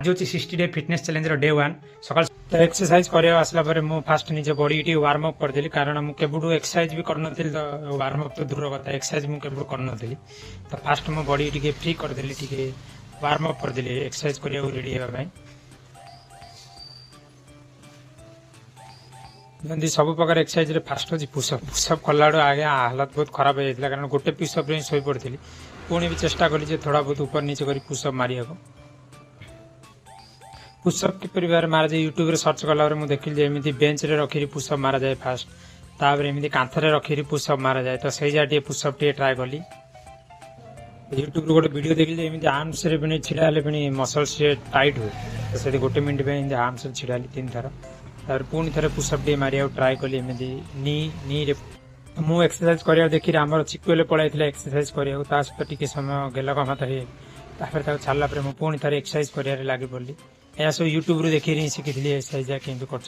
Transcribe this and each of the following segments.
जो 60 day fitness challenge day 1 सकाल तो एक्सरसाइज करने आसला मु फास्ट निज बॉडी टी वार्म अप करदेली कारण मु केबुडू एक्सरसाइज भी करनथिल तो वार्म अप तो दूर कथा एक्सरसाइज मु केबुडू करनथिली तो फास्ट मो बॉडी टी फ्री करदेली टी वार्म अप करदेली एक्सरसाइज करिया रेडी हेबा पई जल्दी सब प्रकार एक्सरसाइज रे फास्ट होची पुशअप पुशअप कला आगे हालत बहुत खराब हो जाता कारण गोटे पुशअप रे सोई पड़ी पुणी भी चेष्टा कली जे थोड़ा बहुत ऊपर नीचे करी पुशअप मारिया को पुशअप किपर भाव मारा जाए यूट्यूब रे सर्च कला मुझे देखिली एमती बेंच रे रखी पुशअप मारा जाए फास्ट तापर एमती कांथरे रखी पुशअप मारा जाए तो सही जा पुशअप टे ट्राए कली यूट्यूब गोटे वीडियो देखिली एमती आर्म्स रे भी छिड़ा हेल्ले मसल्स टाइट हुए तो से गोटे मिनट में आर्म्स छिड़ा 3 थर तार पुणी थे पुशअप टे मारिया ट्राए कली एमती नी रे मु एक्सरसाइज करिया देखि आमर चिकुएले पळाइथिला एक्सरसाइज करिया ता सहित टिके समय गेला कमा तो तापर छाड़ला पुणी थे एक्सरसाइज करिया लगी पड़ी यह सब यूट्यूब रू देखिए शिखी एक्सरसाइज केमती कर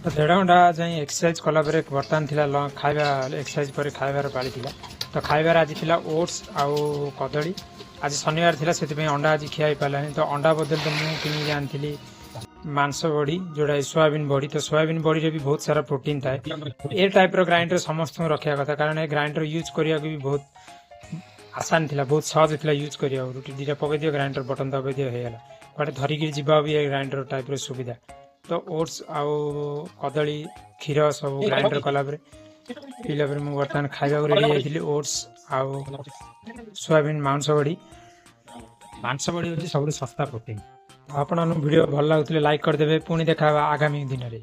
1.5 घंटा जाए एक्सरसाइज कला बर्तमान थी खाଇବା एक्सरसाइज पर खाइबार पाली थी तो खाइबार आज थी ओट्स आउ कदली आज शनिवार थी से अंडा आज खिया पारानी तो अंडा बदल तो मुझे जानी मांस बड़ी जोड़ा सोयाबीन बड़ी तो सोयाबीन बड़ी रे भी बहुत सारा प्रोटीन थाए ए टाइप रो ग्राइंडर समस्त रखा कथा कारण ये ग्राइंडर यूज करने भी बहुत आसान थिला बहुत सहज थिला यूज करिया रुटी दीटा पकई दियो ग्राइंडर बटन दबाई दियो हेला कटे धरिकी जीवा भी ग्राइंडर टाइप रो सुविधा तो ओट्स आउ कदली क्षीर सब ग्राइंडर कला पीला मु बर्तमान खाइबा रेडी जाइली ओट्स आउ सोयाबीन मांस बड़ी हूँ सब सस्ता प्रोटीन आपण वीडियो भल लगुले लाइक करदे पुणी देखा आगामी दिन में।